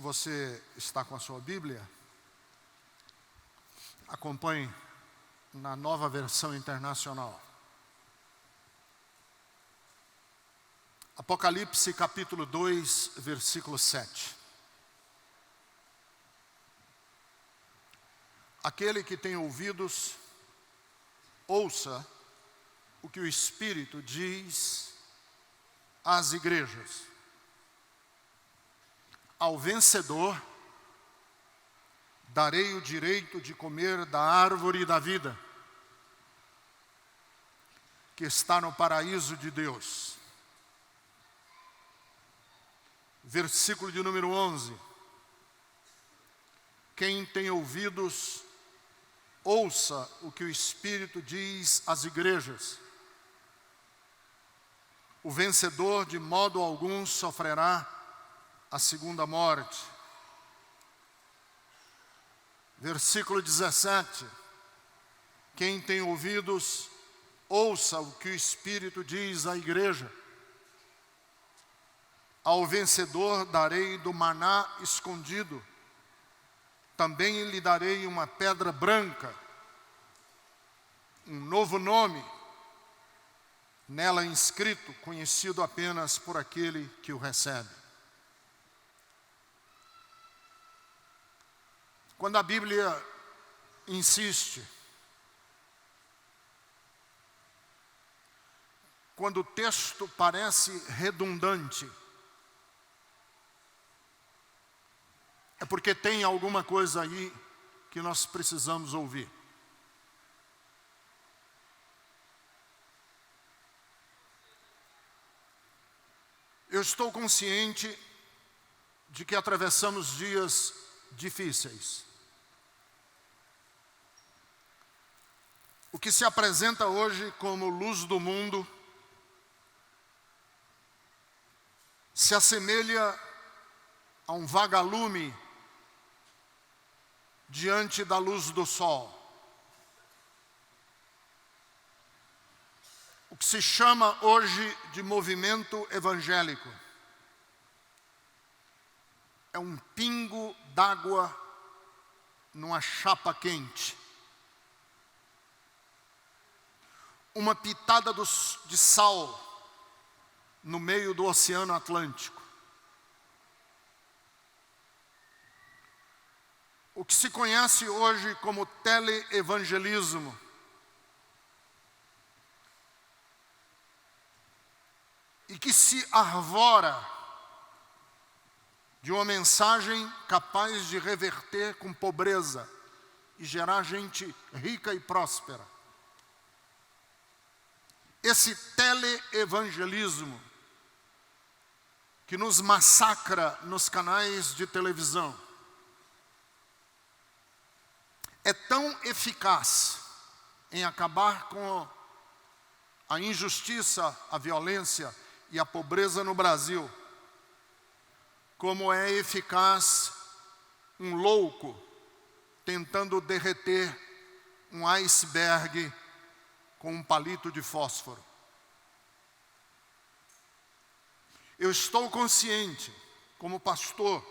você está com a sua Bíblia, acompanhe na Nova Versão Internacional. Apocalipse capítulo 2, versículo 7. Aquele que tem ouvidos, ouça o que o Espírito diz às igrejas. Ao vencedor, darei o direito de comer da árvore da vida, que está no paraíso de Deus. Versículo de número 11. Quem tem ouvidos, ouça o que o Espírito diz às igrejas. O vencedor de modo algum sofrerá a segunda morte. Versículo 17. Quem tem ouvidos, ouça o que o Espírito diz à igreja. Ao vencedor darei do maná escondido. Também lhe darei uma pedra branca, um novo nome, nela inscrito, conhecido apenas por aquele que o recebe. Quando a Bíblia insiste, quando o texto parece redundante, é porque tem alguma coisa aí que nós precisamos ouvir. Eu estou consciente de que atravessamos dias difíceis. O que se apresenta hoje como luz do mundo se assemelha a um vagalume diante da luz do sol. O que se chama hoje de movimento evangélico é um pingo d'água numa chapa quente. Uma pitada de sal no meio do Oceano Atlântico. O que se conhece hoje como teleevangelismo e que se arvora de uma mensagem capaz de reverter com pobreza e gerar gente rica e próspera. Esse teleevangelismo que nos massacra nos canais de televisão é tão eficaz em acabar com a injustiça, a violência e a pobreza no Brasil, como é eficaz um louco tentando derreter um iceberg com um palito de fósforo. Eu estou consciente, como pastor,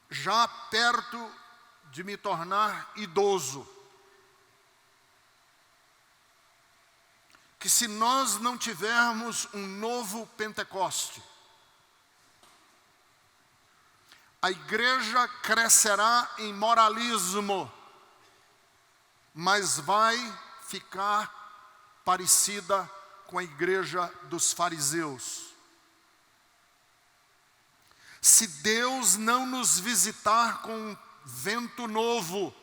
já perto de me tornar idoso, que se nós não tivermos um novo Pentecoste, a igreja crescerá em moralismo, mas vai ficar parecida com a igreja dos fariseus. Se Deus não nos visitar com um vento novo,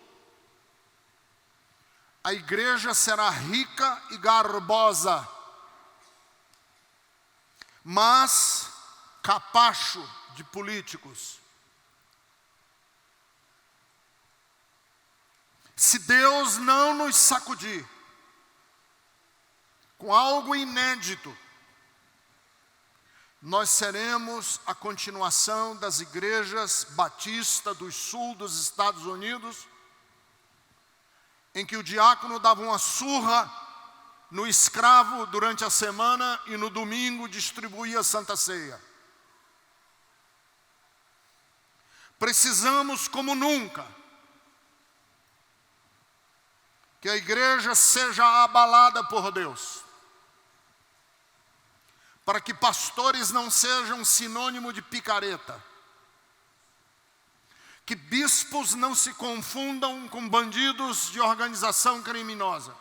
a igreja será rica e garbosa, mas capacho de políticos. Se Deus não nos sacudir com algo inédito, nós seremos a continuação das igrejas batistas do sul dos Estados Unidos, em que o diácono dava uma surra no escravo durante a semana e no domingo distribuía a Santa Ceia. Precisamos, como nunca, que a igreja seja abalada por Deus, para que pastores não sejam sinônimo de picareta, que bispos não se confundam com bandidos de organização criminosa,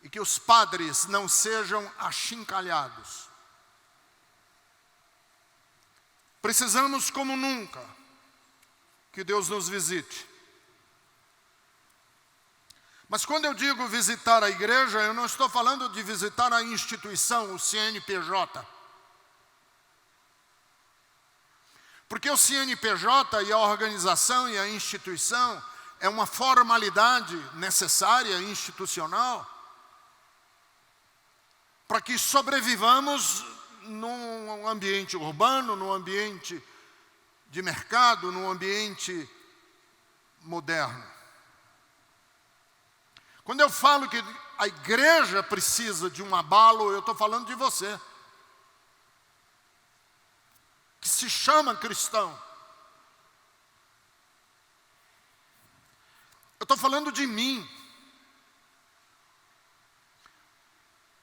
e que os padres não sejam achincalhados. Precisamos, como nunca, que Deus nos visite. Mas quando eu digo visitar a igreja, eu não estou falando de visitar a instituição, o CNPJ. Porque o CNPJ e a organização e a instituição é uma formalidade necessária, institucional, para que sobrevivamos num ambiente urbano, num ambiente de mercado, num ambiente moderno. Quando eu falo que a igreja precisa de um abalo, eu estou falando de você, que se chama cristão. Eu estou falando de mim.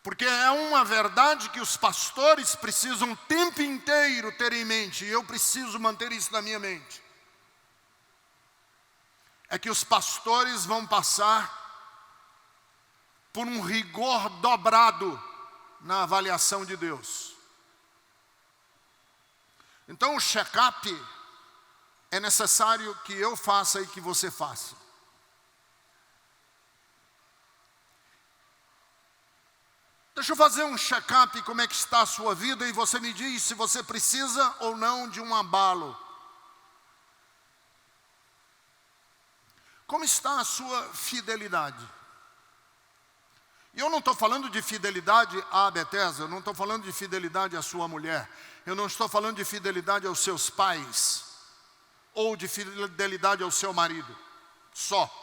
Porque é uma verdade que os pastores precisam o tempo inteiro ter em mente, e eu preciso manter isso na minha mente. É que os pastores vão passar por um rigor dobrado na avaliação de Deus. Então o check-up é necessário que eu faça e que você faça. Deixa eu fazer um check-up como é que está a sua vida e você me diz se você precisa ou não de um abalo. Como está a sua fidelidade? E eu não estou falando de fidelidade à Bethesda, eu não estou falando de fidelidade à sua mulher, eu não estou falando de fidelidade aos seus pais, ou de fidelidade ao seu marido, só.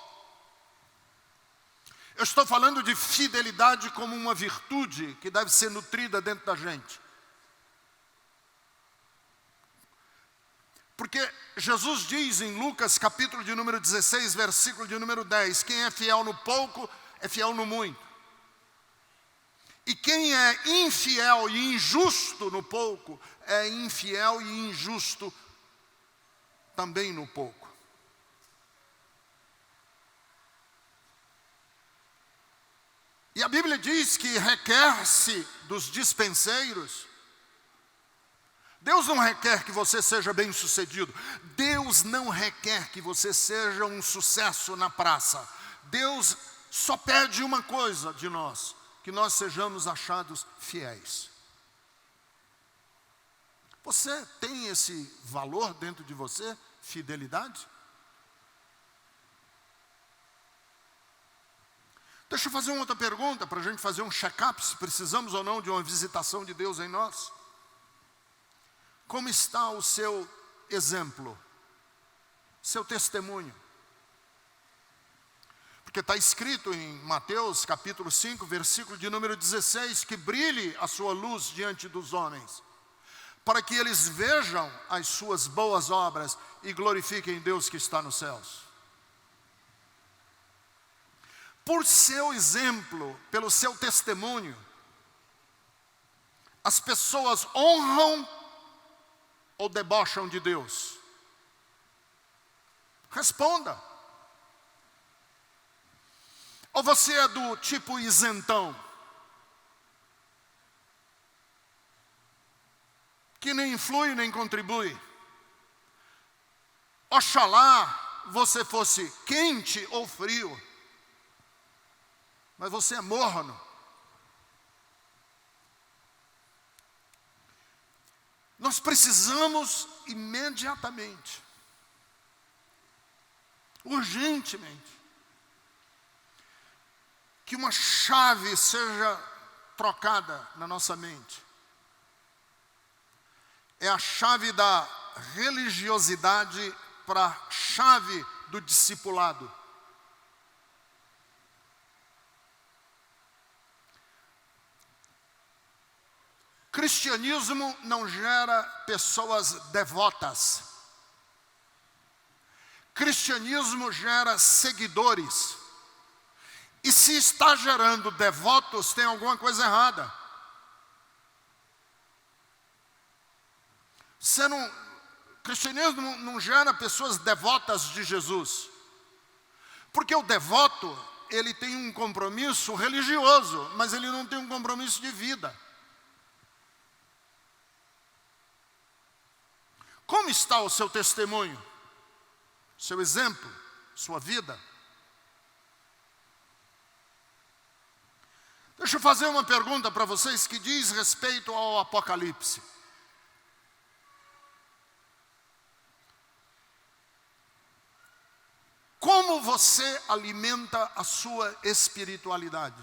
Eu estou falando de fidelidade como uma virtude que deve ser nutrida dentro da gente. Porque Jesus diz em Lucas capítulo de número 16, versículo de número 10, quem é fiel no pouco, é fiel no muito. E quem é infiel e injusto no pouco, é infiel e injusto também no pouco. E a Bíblia diz que requer-se dos dispenseiros. Deus não requer que você seja bem-sucedido. Deus não requer que você seja um sucesso na praça. Deus só pede uma coisa de nós, que nós sejamos achados fiéis. Você tem esse valor dentro de você, fidelidade? Deixa eu fazer uma outra pergunta para a gente fazer um check-up, se precisamos ou não de uma visitação de Deus em nós. Como está o seu exemplo, seu testemunho? Porque está escrito em Mateus capítulo 5, versículo de número 16, que brilhe a sua luz diante dos homens, para que eles vejam as suas boas obras e glorifiquem Deus que está nos céus. Por seu exemplo, pelo seu testemunho, as pessoas honram ou debocham de Deus? Responda. Ou você é do tipo isentão, que nem influi nem contribui? Oxalá você fosse quente ou frio, mas você é morno. Nós precisamos imediatamente, urgentemente, que uma chave seja trocada na nossa mente. É a chave da religiosidade para a chave do discipulado. Cristianismo não gera pessoas devotas. Cristianismo gera seguidores. E se está gerando devotos, tem alguma coisa errada. Cristianismo não gera pessoas devotas de Jesus. Porque o devoto, ele tem um compromisso religioso, mas ele não tem um compromisso de vida. Como está o seu testemunho? Seu exemplo? Sua vida? Deixa eu fazer uma pergunta para vocês que diz respeito ao Apocalipse. Como você alimenta a sua espiritualidade?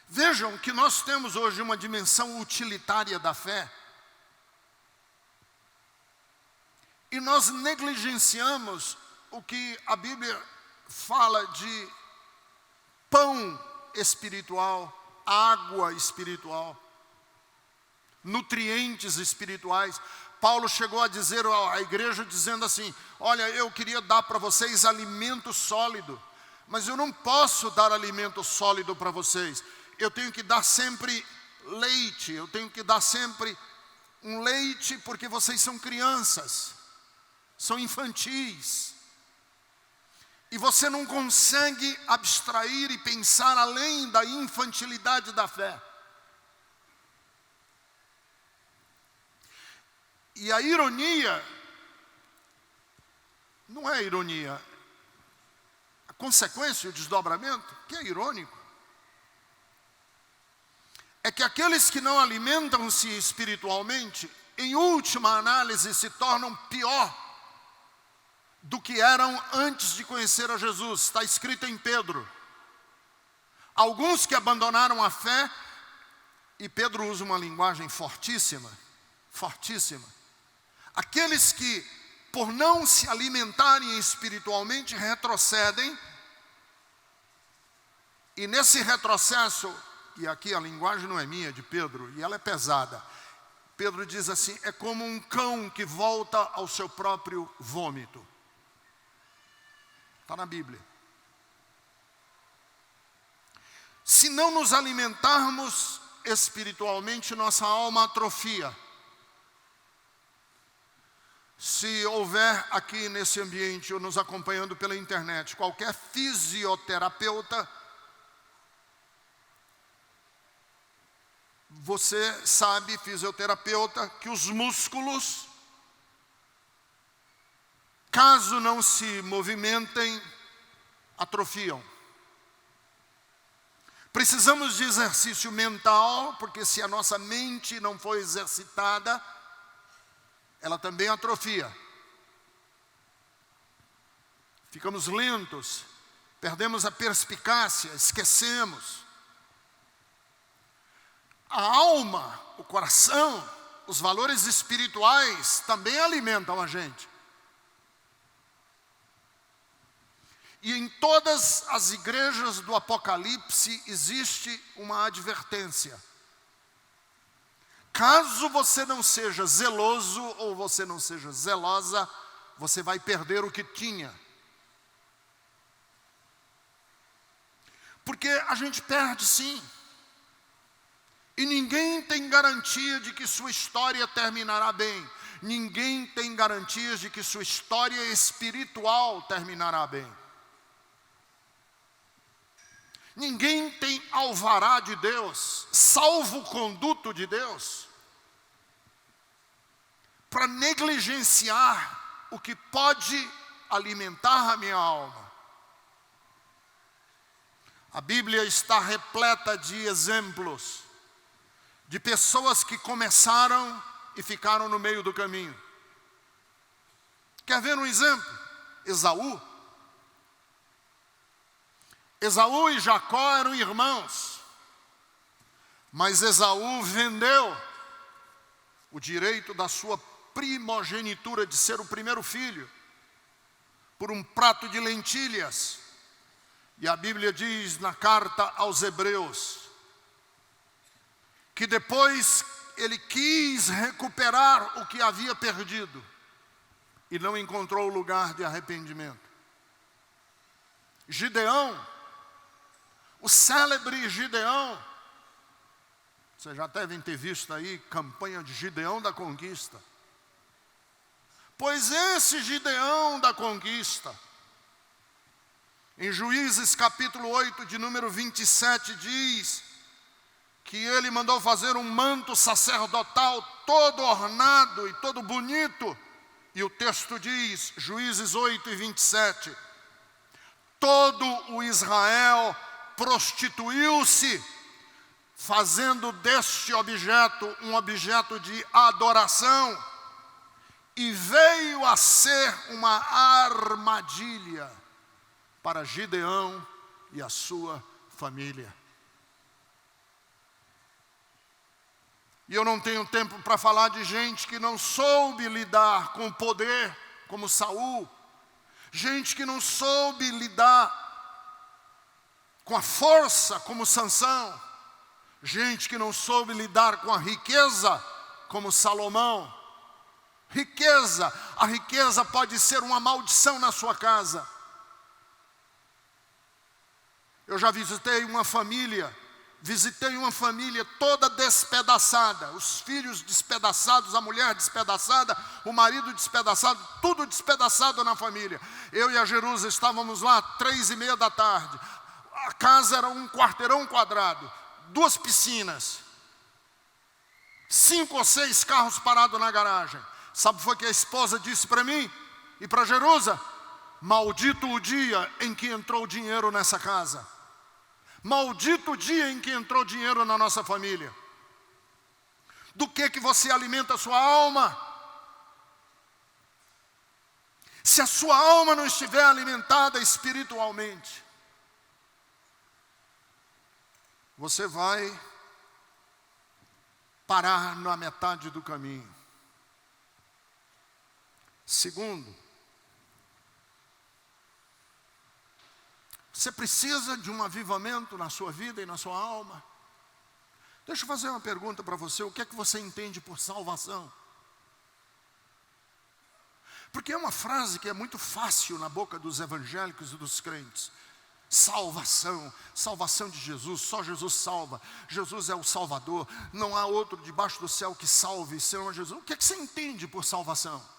Vejam que nós temos hoje uma dimensão utilitária da fé. E nós negligenciamos o que a Bíblia fala de pão espiritual, água espiritual, nutrientes espirituais. Paulo chegou a dizer à igreja, dizendo assim: olha, eu queria dar para vocês alimento sólido, mas eu não posso dar alimento sólido para vocês. Eu tenho que dar sempre leite, eu tenho que dar sempre um leite, porque vocês são crianças, são infantis. E você não consegue abstrair e pensar além da infantilidade da fé. E a ironia, não é ironia, a consequência, o desdobramento, que é irônico, é que aqueles que não alimentam-se espiritualmente, em última análise, se tornam pior do que eram antes de conhecer a Jesus. Está escrito em Pedro. Alguns que abandonaram a fé, e Pedro usa uma linguagem fortíssima, fortíssima. Aqueles que, por não se alimentarem espiritualmente, retrocedem, e nesse retrocesso, e aqui a linguagem não é minha, é de Pedro, e ela é pesada. Pedro diz assim: é como um cão que volta ao seu próprio vômito. Está na Bíblia. Se não nos alimentarmos espiritualmente, nossa alma atrofia. Se houver aqui nesse ambiente, ou nos acompanhando pela internet, qualquer fisioterapeuta, você sabe, fisioterapeuta, que os músculos, caso não se movimentem, atrofiam. Precisamos de exercício mental, porque se a nossa mente não for exercitada, ela também atrofia. Ficamos lentos, perdemos a perspicácia, esquecemos. A alma, o coração, os valores espirituais também alimentam a gente. E em todas as igrejas do Apocalipse existe uma advertência. Caso você não seja zeloso ou você não seja zelosa, você vai perder o que tinha. Porque a gente perde sim. E ninguém tem garantia de que sua história terminará bem. Ninguém tem garantias de que sua história espiritual terminará bem. Ninguém tem alvará de Deus, salvo-conduto de Deus, para negligenciar o que pode alimentar a minha alma. A Bíblia está repleta de exemplos de pessoas que começaram e ficaram no meio do caminho. Quer ver um exemplo? Esaú. Esaú e Jacó eram irmãos, mas Esaú vendeu o direito da sua primogenitura, de ser o primeiro filho, por um prato de lentilhas. E a Bíblia diz na carta aos Hebreus, que depois ele quis recuperar o que havia perdido e não encontrou lugar de arrependimento. Gideão, o célebre Gideão, vocês já devem ter visto aí, campanha de Gideão da Conquista. Pois esse Gideão da Conquista, em Juízes capítulo 8, de número 27, diz que ele mandou fazer um manto sacerdotal todo ornado e todo bonito. E o texto diz, Juízes 8 e 27, todo o Israel prostituiu-se, fazendo deste objeto um objeto de adoração, e veio a ser uma armadilha para Gideão e a sua família. E eu não tenho tempo para falar de gente que não soube lidar com o poder, como Saul. Gente que não soube lidar com a força, como Sansão. Gente que não soube lidar com a riqueza, como Salomão. Riqueza, a riqueza pode ser uma maldição na sua casa. Eu já visitei uma família toda despedaçada, os filhos despedaçados, a mulher despedaçada, o marido despedaçado, tudo despedaçado na família. Eu e a Jerusa estávamos lá 3:30 da tarde. A casa era um quarteirão quadrado, 2 piscinas, 5 ou 6 carros parados na garagem. Sabe o que foi que a esposa disse para mim e para Jerusa? Maldito o dia em que entrou dinheiro nessa casa. Maldito o dia em que entrou dinheiro na nossa família. Do que você alimenta a sua alma? Se a sua alma não estiver alimentada espiritualmente, você vai parar na metade do caminho. Segundo, você precisa de um avivamento na sua vida e na sua alma. Deixa eu fazer uma pergunta para você. O que é que você entende por salvação? Porque é uma frase que é muito fácil na boca dos evangélicos e dos crentes. Salvação, salvação de Jesus, só Jesus salva. Jesus é o Salvador, não há outro debaixo do céu que salve, senão Jesus. O que é que você entende por salvação?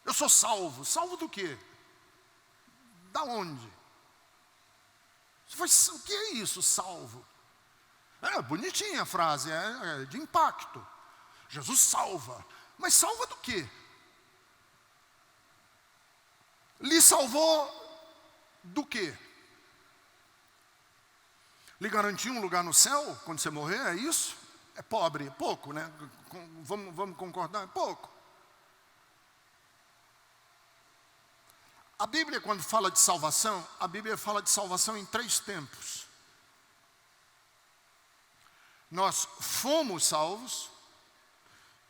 Eu sou salvo. Salvo do quê? Da onde? O que é isso, salvo? É bonitinha a frase, é de impacto. Jesus salva. Mas salva do quê? Lhe salvou do quê? Lhe garantiu um lugar no céu quando você morrer, é isso? É pobre, é pouco, né? Vamos concordar, é pouco. A Bíblia, quando fala de salvação, a Bíblia fala de salvação em 3 tempos. Nós fomos salvos,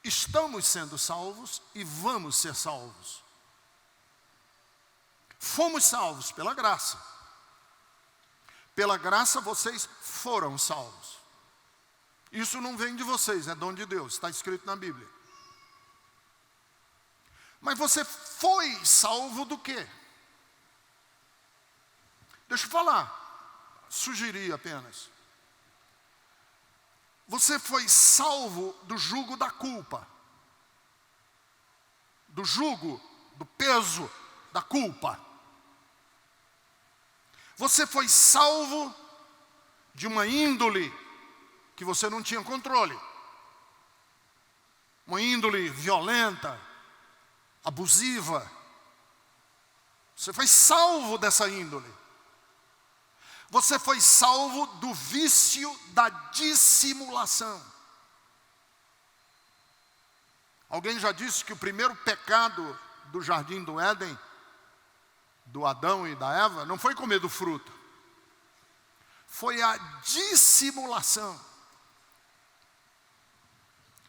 estamos sendo salvos e vamos ser salvos. Fomos salvos pela graça. Pela graça vocês foram salvos. Isso não vem de vocês, é dom de Deus, está escrito na Bíblia. Mas você foi salvo do quê? Deixa eu falar, sugerir apenas. Você foi salvo do jugo da culpa. Do jugo, do peso da culpa. Você foi salvo de uma índole que você não tinha controle. Uma índole violenta, abusiva. Você foi salvo dessa índole. Você foi salvo do vício da dissimulação. Alguém já disse que o primeiro pecado do jardim do Éden, do Adão e da Eva, não foi comer do fruto. Foi a dissimulação.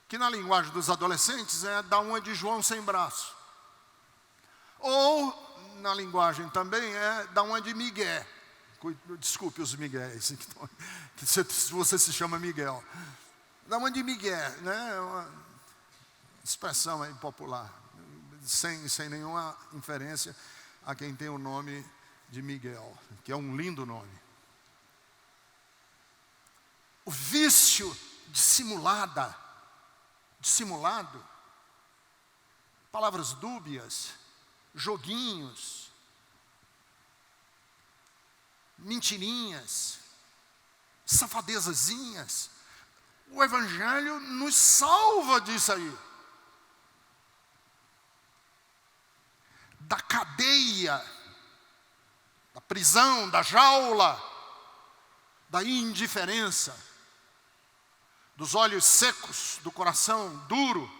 Que na linguagem dos adolescentes é dar uma de João sem braço. Ou, na linguagem também, é dar uma de Miguel. Desculpe os Miguéis, se você se chama Miguel. Da onde Miguel, né? É uma expressão aí popular, sem nenhuma inferência a quem tem o nome de Miguel, que é um lindo nome. O vício dissimulado, palavras dúbias, joguinhos, mentirinhas, safadezazinhas. O Evangelho nos salva disso aí. Da cadeia, da prisão, da jaula, da indiferença, dos olhos secos, do coração duro.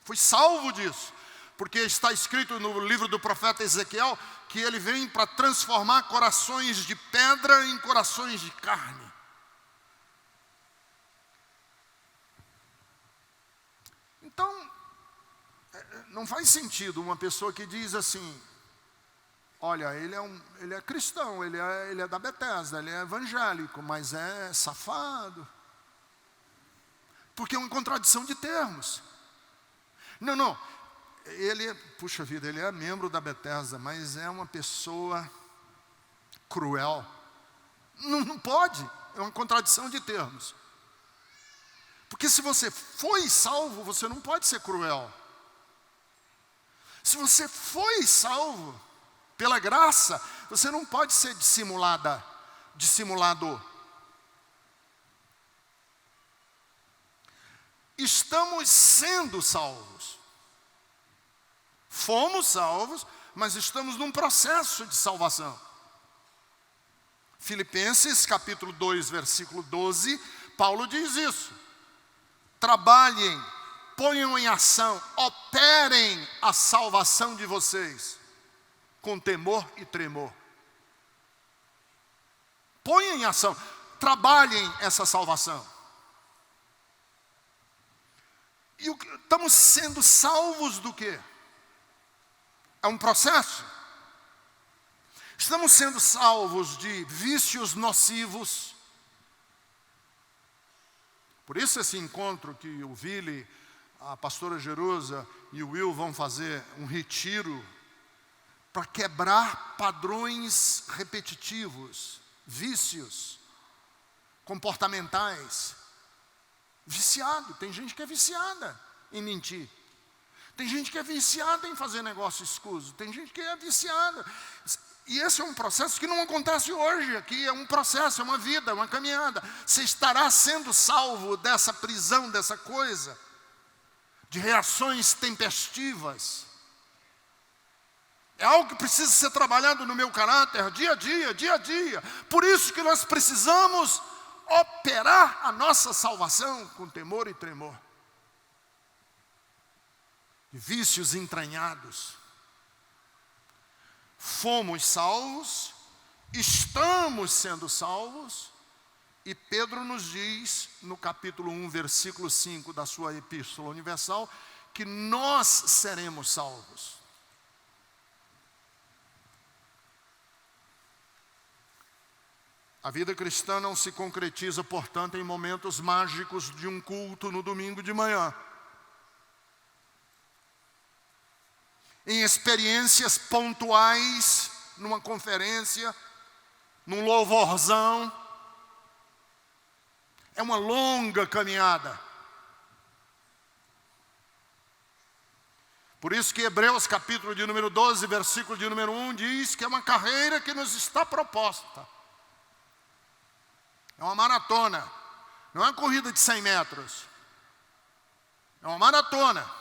Fui salvo disso, porque está escrito no livro do profeta Ezequiel que ele vem para transformar corações de pedra em corações de carne. Então, não faz sentido uma pessoa que diz assim: olha, ele é cristão, ele é da Bethesda, ele é evangélico, mas é safado. Porque é uma contradição de termos. Não, puxa vida, ele é membro da Bethesda, mas é uma pessoa cruel. Não pode, é uma contradição de termos. Porque se você foi salvo, você não pode ser cruel. Se você foi salvo pela graça, você não pode ser dissimulador. Estamos sendo salvos. Fomos salvos, mas estamos num processo de salvação. Filipenses capítulo 2, versículo 12, Paulo diz isso. Trabalhem, ponham em ação, operem a salvação de vocês com temor e tremor. Ponham em ação, trabalhem essa salvação. E estamos sendo salvos do quê? É um processo. Estamos sendo salvos de vícios nocivos. Por isso esse encontro que o Vili, a pastora Jerusa e o Will vão fazer um retiro para quebrar padrões repetitivos, vícios comportamentais. Viciado, tem gente que é viciada em mentir. Tem gente que é viciada em fazer negócio escuso. Tem gente que é viciada. E esse é um processo que não acontece hoje. Aqui é um processo, é uma vida, é uma caminhada. Você estará sendo salvo dessa prisão, dessa coisa, de reações tempestivas. É algo que precisa ser trabalhado no meu caráter, dia a dia. Por isso que nós precisamos operar a nossa salvação com temor e tremor. Vícios entranhados. Fomos salvos, estamos sendo salvos, e Pedro nos diz, no capítulo 1, versículo 5 da sua Epístola Universal, que nós seremos salvos. A vida cristã não se concretiza, portanto, em momentos mágicos de um culto no domingo de manhã. Em experiências pontuais, numa conferência, num louvorzão. É uma longa caminhada. Por isso que Hebreus capítulo de número 12, versículo de número 1, diz que é uma carreira que nos está proposta. É uma maratona, não é uma corrida de 100 metros. É uma maratona.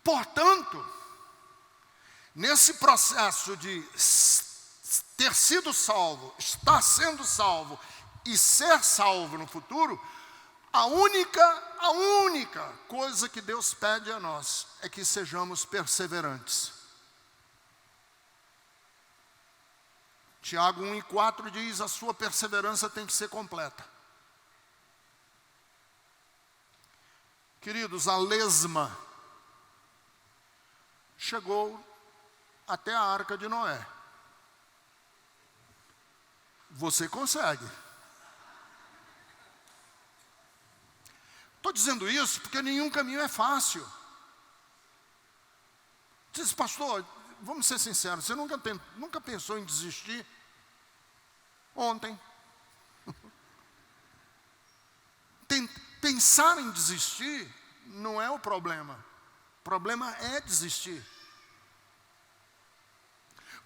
Portanto, nesse processo de ter sido salvo, estar sendo salvo e ser salvo no futuro, a única coisa que Deus pede a nós é que sejamos perseverantes. Tiago 1:4 diz: a sua perseverança tem que ser completa. Queridos, a lesma chegou até a arca de Noé. Você consegue. Estou dizendo isso porque nenhum caminho é fácil. Diz, pastor, vamos ser sinceros, você nunca pensou em desistir? Ontem. Pensar em desistir não é o problema. O problema é desistir.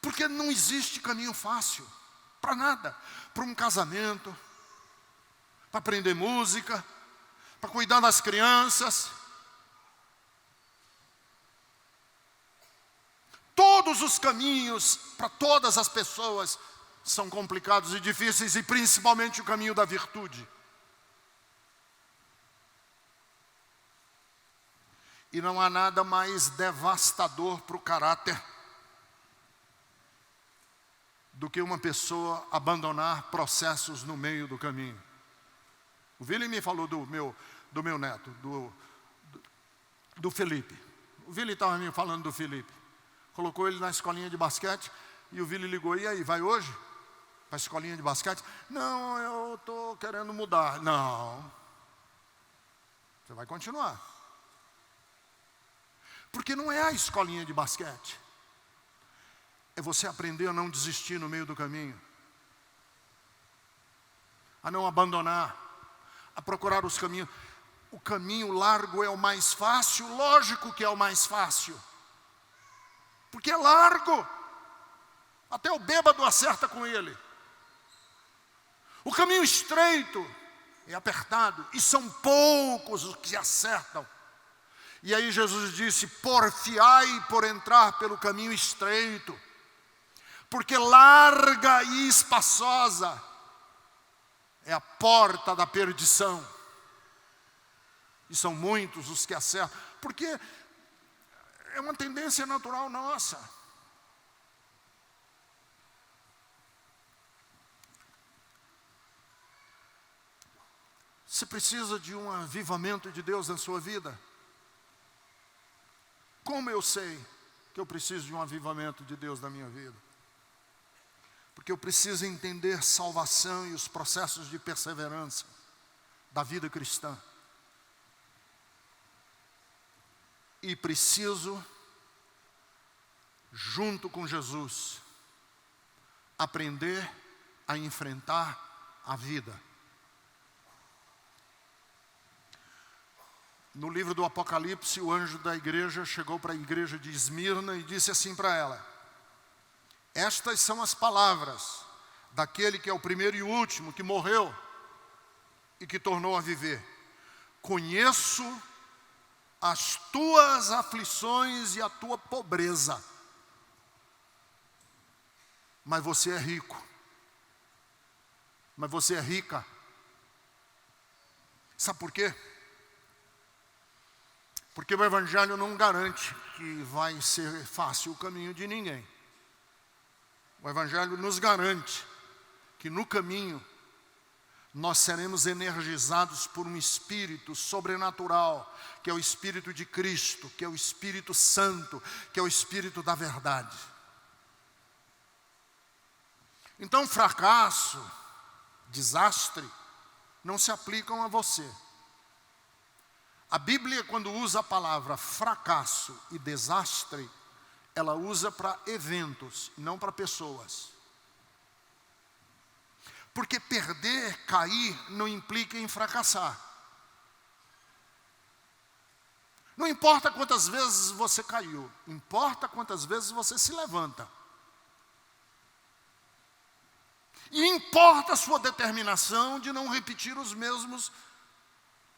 Porque não existe caminho fácil. Para nada. Para um casamento, para aprender música, para cuidar das crianças. Todos os caminhos para todas as pessoas são complicados e difíceis, e principalmente o caminho da virtude. E não há nada mais devastador para o caráter do que uma pessoa abandonar processos no meio do caminho. O Vili me falou do meu neto, do Felipe. O Vili estava me falando do Felipe. Colocou ele na escolinha de basquete e o Vili ligou, e aí, vai hoje? Para a escolinha de basquete? Não, eu estou querendo mudar. Não. Você vai continuar. Porque não é a escolinha de basquete. É você aprender a não desistir no meio do caminho. A não abandonar. A procurar os caminhos. O caminho largo é o mais fácil? Lógico que é o mais fácil. Porque é largo. Até o bêbado acerta com ele. O caminho estreito é apertado. E são poucos os que acertam. E aí Jesus disse, porfiai por entrar pelo caminho estreito. Porque larga e espaçosa é a porta da perdição. E são muitos os que acertam. Porque é uma tendência natural nossa. Você precisa de um avivamento de Deus na sua vida? Como eu sei que eu preciso de um avivamento de Deus na minha vida? Porque eu preciso entender salvação e os processos de perseverança da vida cristã. E preciso, junto com Jesus, aprender a enfrentar a vida. No livro do Apocalipse, o anjo da igreja chegou para a igreja de Esmirna e disse assim para ela: estas são as palavras daquele que é o primeiro e o último, que morreu e que tornou a viver. Conheço as tuas aflições e a tua pobreza, mas você é rico. Mas você é rica. Sabe por quê? Porque o Evangelho não garante que vai ser fácil o caminho de ninguém. O Evangelho nos garante que no caminho nós seremos energizados por um Espírito sobrenatural, que é o Espírito de Cristo, que é o Espírito Santo, que é o Espírito da verdade. Então fracasso, desastre, não se aplicam a você. A Bíblia, quando usa a palavra fracasso e desastre, ela usa para eventos, não para pessoas. Porque perder, cair, não implica em fracassar. Não importa quantas vezes você caiu, importa quantas vezes você se levanta. E importa a sua determinação de não repetir os mesmos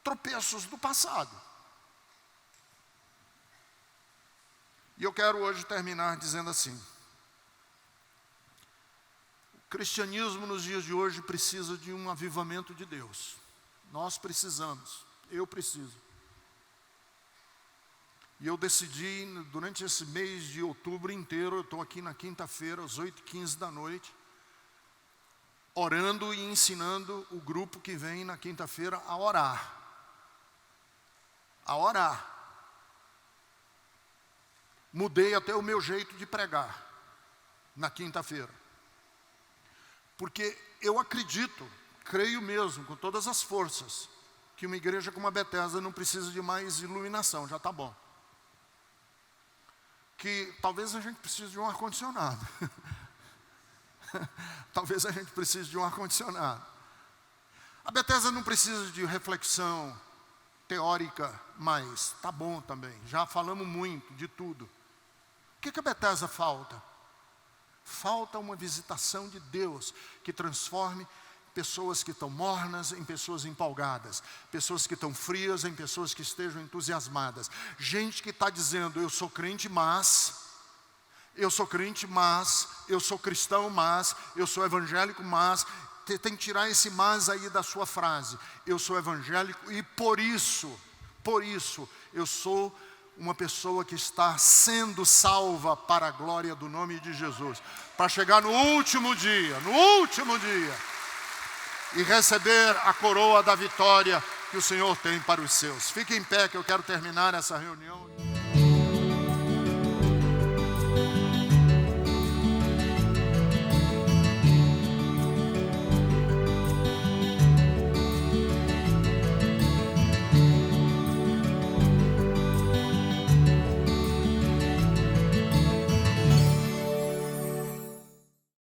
tropeços do passado. E eu quero hoje terminar dizendo assim: o cristianismo nos dias de hoje precisa de um avivamento de Deus. Nós precisamos, eu preciso. E eu decidi, durante esse mês de outubro inteiro, eu estou aqui na quinta-feira, às 8h15 da noite, orando e ensinando o grupo que vem na quinta-feira a orar. A orar. Mudei até o meu jeito de pregar na quinta-feira. Porque eu acredito, creio mesmo, com todas as forças, que uma igreja como a Bethesda não precisa de mais iluminação, já está bom. Que talvez a gente precise de um ar-condicionado. Talvez a gente precise de um ar-condicionado. A Bethesda não precisa de reflexão teórica mais, está bom também, já falamos muito de tudo. O que a Bethesda falta? Falta uma visitação de Deus que transforme pessoas que estão mornas em pessoas empolgadas, pessoas que estão frias em pessoas que estejam entusiasmadas, gente que está dizendo, eu sou crente, mas, eu sou cristão, mas, eu sou evangélico, mas, tem que tirar esse mas aí da sua frase, eu sou evangélico e por isso, eu sou uma pessoa que está sendo salva para a glória do nome de Jesus, para chegar no último dia, e receber a coroa da vitória que o Senhor tem para os seus. Fique em pé que eu quero terminar essa reunião.